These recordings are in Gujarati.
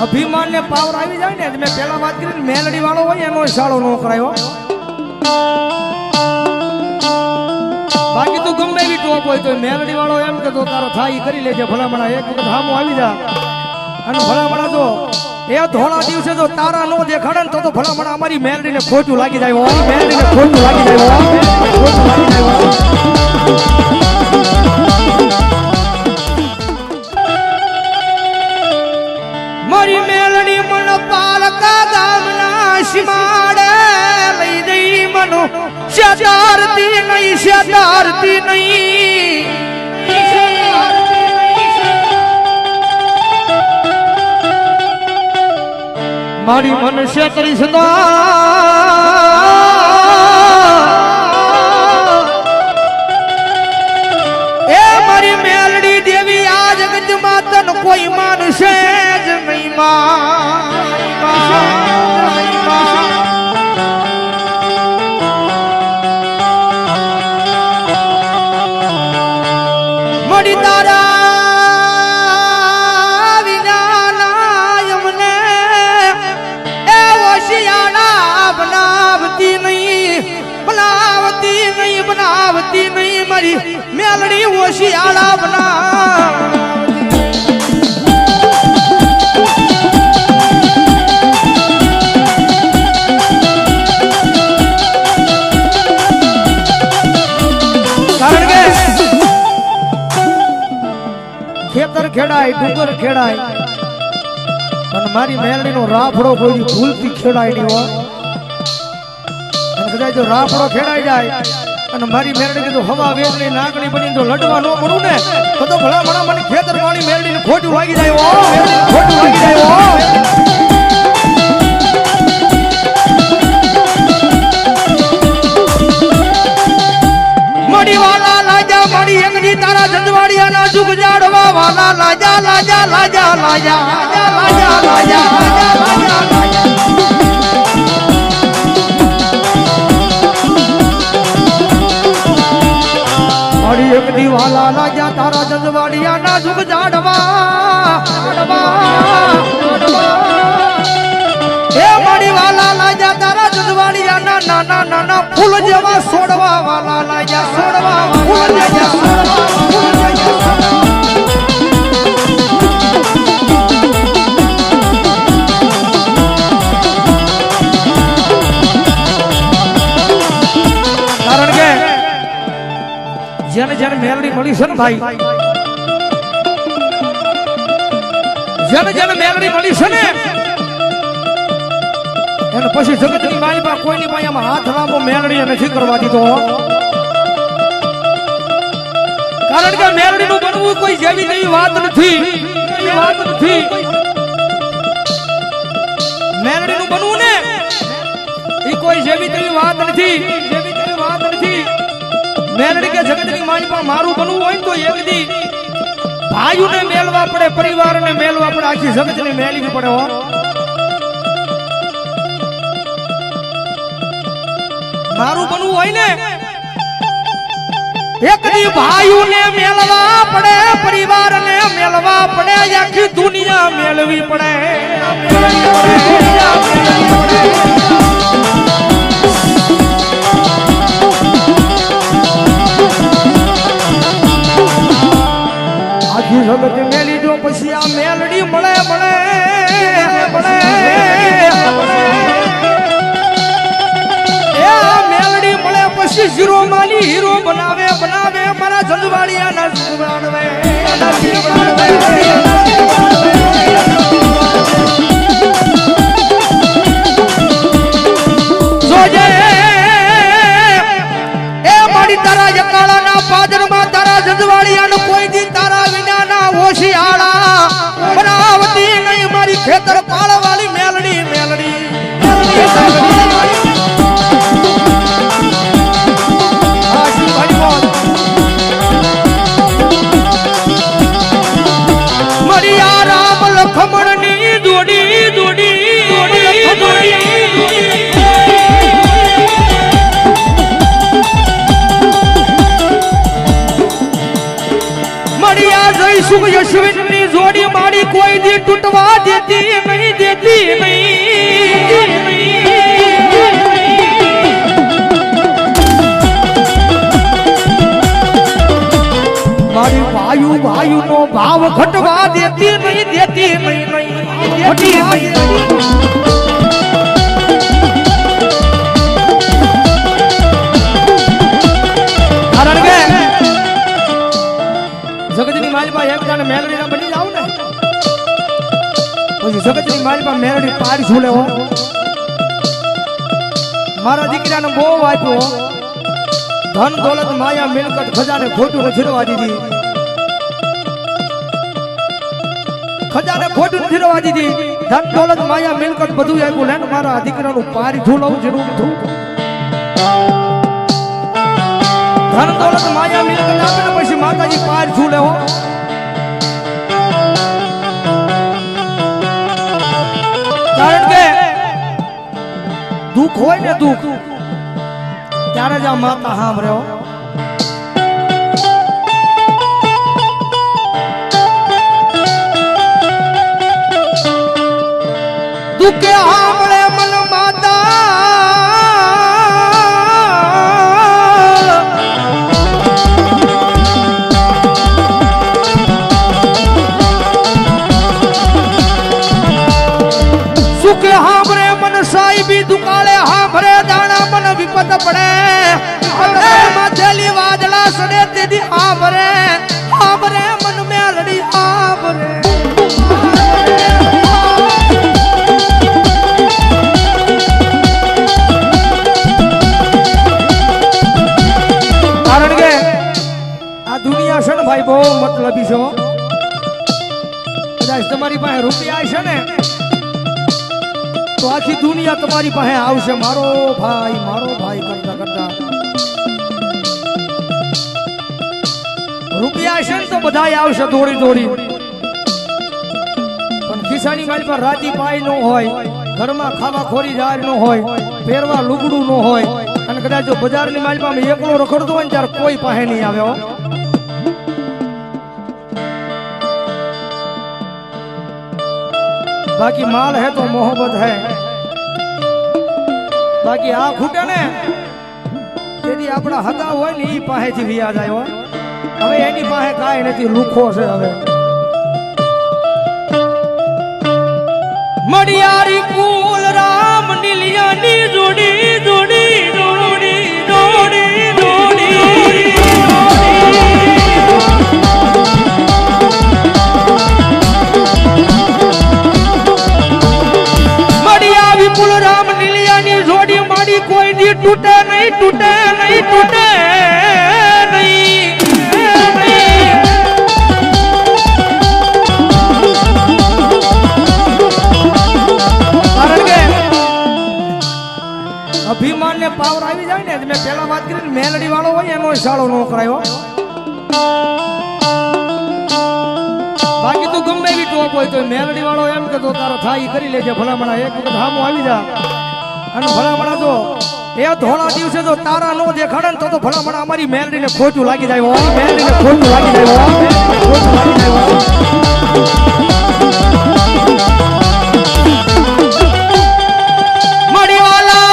અભિમાન ને પાવર આવી જાય ને મેં પેલા વાત કરી મેલડી વાળો હોય એનો શાળો ન કરાયો બાકી તું ગમે એવી ટોપ હોય તો મેલડી વાળો એમ કે તો તારો થાય કરી લેજે ભલામણા એક વખત હામો આવી જા અને ભલામણા જો એ ધોળા દિવસે જો તારા નો દેખાડે ને તો ભલામણા અમારી મેલડીને ખોટું લાગી જાય મેલડીને ખોટું લાગી જાય ખોટું લાગી જાય મારી મેલડી મન પાલકા ગામના સીમાડે લઈ જઈ મનો શેતારતી નહીં મારી મન શેતરી સદા એ મારી મેલડી દેવી આ જગતમાં તન કોઈ માનશે જ નહીં મળી તારા વિના અમને એ ઓશિયાળા બનાવતી નહીં મારી મેલડી ઓશિયાળા બનાવ ખેતર ખેડાય ડુંગર ખેડાય અને મારી મેલડીનો રાફડો કોઈ ભૂલથી ખેડાય નહીં હોય અને કદાચ જો રાફડો ખેડાઈ જાય અને મારી મેલડી કીધું હવા વેગની નાગણી બની જો લડવા ન મળું ને તો ભલા ભલા મને ખેતર વાળી મેલડીને ખોટું લાગી જાય ખોટું લાગી જાય મડી વાલા લાજા મડી એકની તારા જંજવાડિયાના જુગ જાડવા વાલા લાજા લાજા લાજા લાજા લાજા લાજા લાજા મડી એકની વાલા લાજા તારા જંજવાડિયાના જુગ જાડવા એ મડી વાલા લાજા તારા જંજવાડિયાના નાના નાના ફૂલ જેવા છોડવા વાલા લાજા છોડવા વાલા લાજા છોડવા કારણ કે જેને જેને મેલડી મળી છે ને ભાઈ જેને જેને મેલડી મળી છે ને એને પછી જગતની મારી પાસે કોઈની પાસે આમાં હાથ લાંબો મેલડી નથી કરવા દીધો કારણ કે મેલડી નું બનવું કોઈ જેવી તેવી વાત નથી મેલડી નું બનવું ને એ કોઈ જેવી તેવી વાત નથી મેલડી કે જગતની મારી પાસે મારું બનવું હોય તો એક દી ભાઈઓને મેલવા પડે પરિવારને મેલવા પડે આખી જગતને મેલવી પડે હો મારું બનવું હોય ને એક દી ભાઈઓને મેલવા પડે પરિવારને મેલવા પડે આખી દુનિયા મેલવી પડે આખી જગત મેલી જો પછી આ મેલડી મળે મેલડી મળે પછી હીરો માલી હીરો બનાવે મારા જંજવાડિયાના જોજે એ મારી તારા યકાળાના પાદરમાં તારા જંજવાડિયાનો કોઈ દી તારા વિનાના ઓશિયાળા બનાવતી નહીં મારી ખેતર પાળવાળી મેલડી ખમણની દોડી મળ્યા જઈશું યશવિનની જોડી મારી કોઈ દી તૂટવા દેતી મારી ભાયુ ભાયુ નો ભાવ ઘટવા દેતી નહીં દેતી નહીં દેતી કારણ કે જગતની માલપા એક જાણે મેલડી ના બની જાવ ને પછી જગતની માલપા મેલડી પાડી છૂલે હો મારા દીકરાને બહુ આપ્યો ધન દોલત માયા મિલકત ખજાને ખોટું છીરવા દીધી ખજાને ખોટું છીરવા દીધી ધન દોલત માયા મિલકત બધું આપ્યું લે મારા દીકરાનું પારી ઝૂલવું જરૂર થયું ધન દોલત માયા મિલકત આપે ને પછી માતાજી પાર ઝૂલે હો કારણ કે દુઃખ હોય ને દુઃખ ત્યારે જ આ માતા સાંભળ્યો દુઃખે સાંભળે મન માતા સુખે સાંભળે મન સાહેબી દુકાળે સાંભળે દાણા મન વિપત પડે માથેલી વાદળા સડે તેથી સાંભળે સાંભળે મન મેલડી સાંભળે કારણ કે આ દુનિયા છે ને ભાઈ બહુ મતલબી છે કદાચ તમારી પાસે રૂપિયા છે ને તો આખી દુનિયા તમારી પાસે આવશે મારો ભાઈ કરતા કરતા રૂપિયા છે ને તો બધા આવશે દોડી દોડી પણ ખિસ્સાની મારી પર રાજી પાય ન હોય ઘરમાં ખાવા ખોરી જાર ન હોય પહેરવા લુગડું ન હોય અને કદાચ જો બજારની મારી પાસે એકલો રખડતો હોય ને ત્યારે કોઈ પાસે નહીં આવે હો बाकी माल है तो मोहब्बत है बाकी आ खूटे ने तेरी अपना हगा होय ने ई पाहे थी विया जायो હવે એની પાસે કાઈ નથી લુખો છે હવે મડિયારી કુલ રામ નીલિયાની જોડી જોડી જોડી જોડી જોડી कोई दी टूटे नहीं टूटे नहीं टूटे नहीं कारण के अभिमान ने पावर આવી જાય ને મેં પહેલા વાત કરી મેલડી વાળો હોય એનો ઈશાળો નો કરાયો બાકી તું ગમે એવી ટોપ હોય તો મેલડી વાળો એમ કે તો તારો થાય કરી લેજે ભલામણા એક વખત હામો આવી જા અને ભલામણા તો એ ધોળા દિવસે જો તારા નો દેખાડે ને તો ભલામણા અમારી મેલડીને ખોટું લાગી જાય મેલડીને ખોટું લાગી જાય ખોટું લાગી જાય મડીવાલા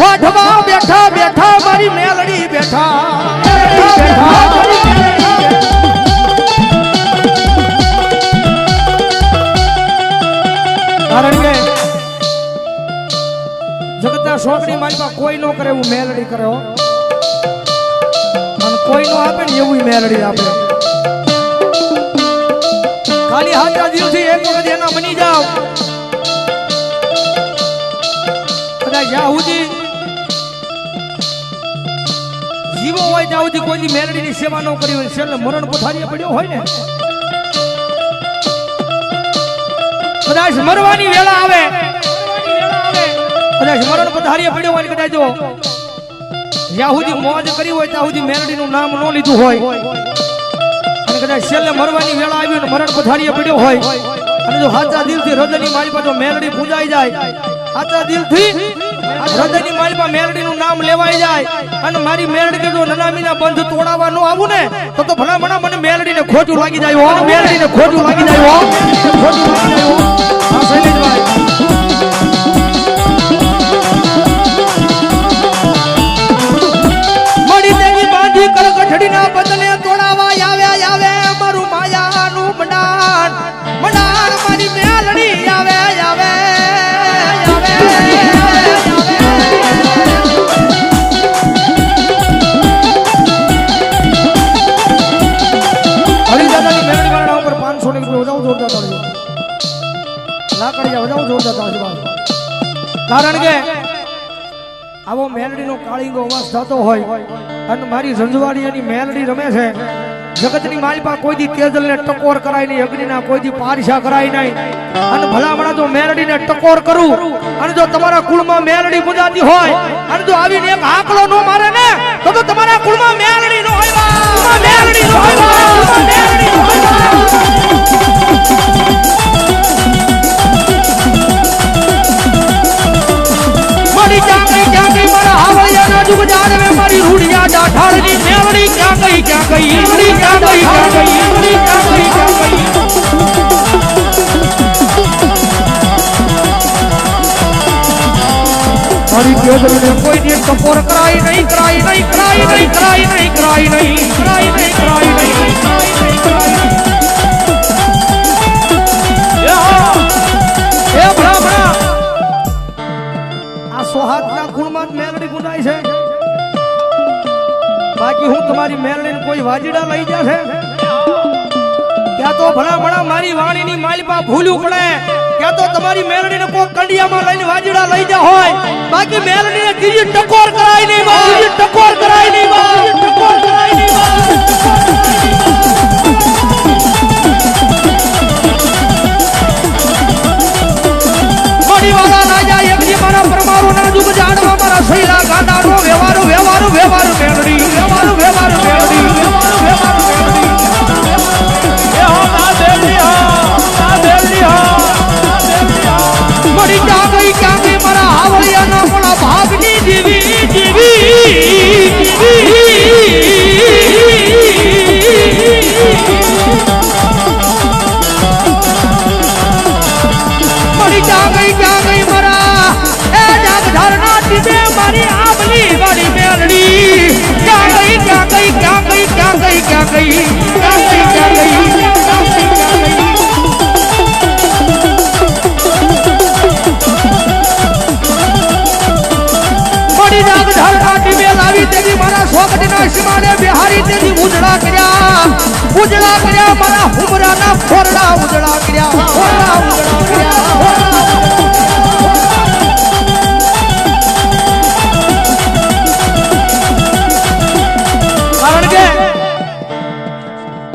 વાઢવા બેઠા બેઠા મારી મેલડી બેઠા કારણ કે જગતના છોકરી મારી કોઈ નો કરે એવું મેલડી કરે હો અને કોઈ નો આપે ને એવું મેલડી આપે ખાલી હાથા દિલથી એક વખત એના બની જાવ જ્યાં સુધી જીવો હોય ત્યાં સુધી કોઈ મેલડી ની સેવા ન કરી હોય છેલ્લે મરણ પથારીએ પડ્યો હોય ને કદાચ મરવાની વેળા આવે કદાચ મરણ પથારીએ પડ્યો હોય કદાચ જો જ્યાં સુધી મોજ કરી હોય ત્યાં સુધી મેલડી નું નામ ન લીધું હોય અને કદાચ છેલ્લે મરવાની વેળા આવી અને મરણ પથારીએ પડ્યો હોય અને જો હાચા દિલથી હૃદયની માલિપા જો મેલડી પૂજાઈ જાય, હાચા દિલથી હૃદયની માલિપા મેલડીનું નામ લેવાઈ જાય અને મારી મેલડી કે જો નનામીના બંધ તોડાવવા ન આવું ને તો ભલામણા મને મેલડીને ખોટું લાગી જાય હો, મેલડીને ખોટું લાગી જાય હો, ખોટું લાગી જાય હો. હા શૈલેષભાઈ મળી દેવી બાંધી કરકઠડીના બદલે તોડાવા આવે મારું માયાનું મંડાણ મંડાણ મારી મેલડી આવે આવે હરિદાદાની મેલડી વાળા ઉપર 500 રૂપિયા વધાવો જોરદાર તાળીઓ લાકડીયા વધાવો જોરદાર તાળીઓ. કારણ કે આવો મેલડીનો કાળીંગો અવાજ થતો હોય અને મારી ઝંઝવાડી એની મેલડી રમે છે. જગતની માલિપા કોઈ દી તેજલને ટકોર કરાય નહીં, અગ્નિના કોઈ દી પારશા કરાય નહીં. અને ભલામણા જો મેલડીને ટકોર કરું અને જો તમારા કુળમાં મેલડી પૂજાતી હોય અને જો આવીને એક આંકડો નો મારે ને તો તમારા કુળમાં મેલડી નો હોય, મેલડી નો હોય, મેલડી નો હોય. મારી ક્યાં ગઈ મારા હાવળિયાના જુગ જાડવે મારી રૂડિયા ડાઠાળની મેલડી ક્યાં ગઈ મેલડી ક્યાં ગઈ મેલડી ક્યાં ગઈ મારી કેજલને કોઈ ને ટકોર કરાય નહીં એ ભલા આ સોહાગના ગુણમાં જ મેલડી ગુંદાય છે. બાકી હું તમારી મેલડીને કોઈ વાજીડા લઈ જશે ક્યાં તો ભલા મારી વાણીની માલિપા ભૂલ્યું પડે, ક્યાં તો તમારી મેલડીને કોઈ કંડિયામાં લઈને વાજીડા લઈ જા હોય. બાકી મેલડીને ત્રીજી ટકોર કરાય નહીં, ટકોર કરાય નહીં, ટકોર કરાય નહીં. વાળા રાજા એકજી મારા પરમારુના જુગ જાણવા મારા સૈલા ગાંડાનો વ્યવહાર મેલડી વ્યવહાર મેલડી એ હો ના દેવડી મળી ક્યાં ગઈ મારા હાવળિયાના મોળા ભાગની જીવી મળી ક્યાં ગઈ મારા એ જાગધારના દીદે મારી આબલી વાળી મેલડી ક્યાં ગઈ મળી જાગધારના દીદે લાવી તેની મારા સોકટીના સીમાને બિહારી તેની ઉજળા કર્યા મારા હુમરાના ફોરડા ઉજળા કર્યા કારણ કે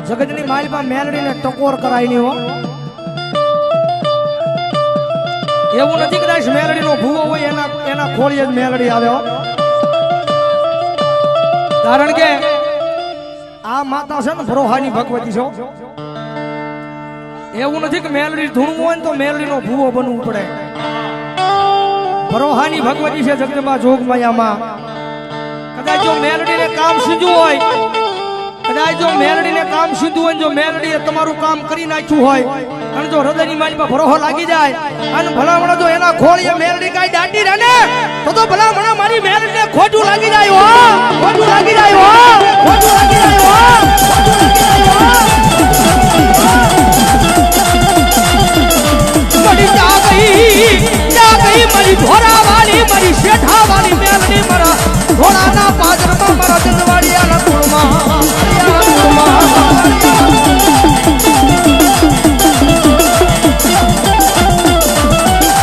જગતની માલિપા મેલડીને ટકોર કરાય નહીં હો. એવું નથી કદાચ મેલડીનો ભૂવો હોય એના ખોળીએ જ મેલડી આવે હો. કારણ કે આ માતા છે ને ભરોહાની ભગવતી છે. એવું નથી કે મેલડી ધૂણવું હોય ને તો મેલડીનો ભૂવો બનવું પડે. ભરોહાની ભગવતી છે જગદંબા જોગમાયામાં. કદાચ જો મેલડીને કામ સીધું હોય, કદાચ જો મેલડીને કામ સીધું હોય, જો મેલડીએ તમારું કામ કરી નાખ્યું હોય અને જો હૃદયની માલિપા ભરોહો લાગી જાય અને ભલામણા જો એના ખોળીએ મેલડી કાંઈ દાટી રહે ને તો ભલામણા મારી મેલડીને ખોટું લાગી જાય હો, ખોટું લાગી જાય હો, ખોટું લાગી જાય હો. મળી ક્યાં ગઈ મારી ધોરા વાળી મારી શેઠા વાળી મેલડી મારા ધોળાના પાદરમાં મારા જંજવાડિયાના કુળમાં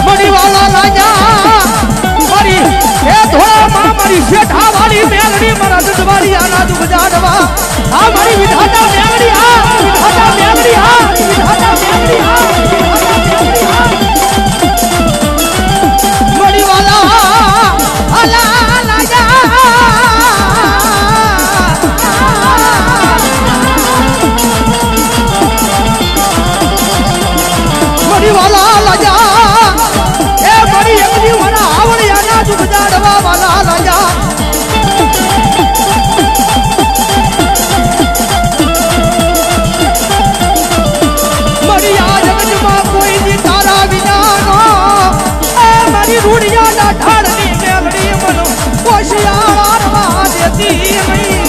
મણીવાલા રાજા મારી એ ધોળામાં મારી શેઠા વાળી મેલડી મારા જંજવાડિયાના દુખ જાડવા આ મારી વિધાતા મેલડી વિધાતા મેલડી વિધાતા મેલડી મણીવાલા લાજા એ મારી એકલી વાળા આવડિયાના દુઃખ જાડવા વાલા લાજા મારી આ જગતમાં કોઈ દી તારા વિનાનો એ મારી રૂડિયાના ઢાળની મેલડી મનો હોશિયાર રવા દેતી નહીં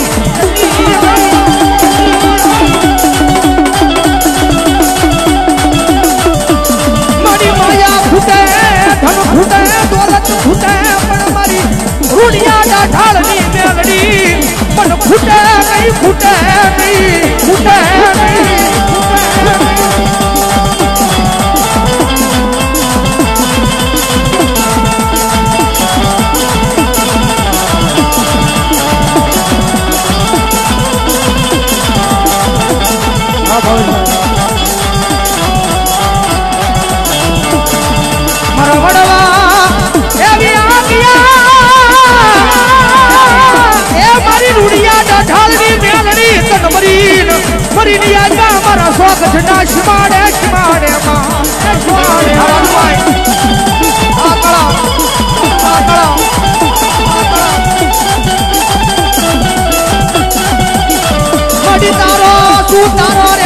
ફૂટે દોલત ફૂટે પણ મારી રૂડિયાના ઢાળની મેલડી પણ ફૂટે નહીં ફૂટે નહીં ફૂટે નહીં મારા વડવા એવી એ મારી રૂડિયા ઢાળની મેલડી તન મરી ની આજમાં મારા શોખ જના શિમાડે શિમાડે તારો તું તારો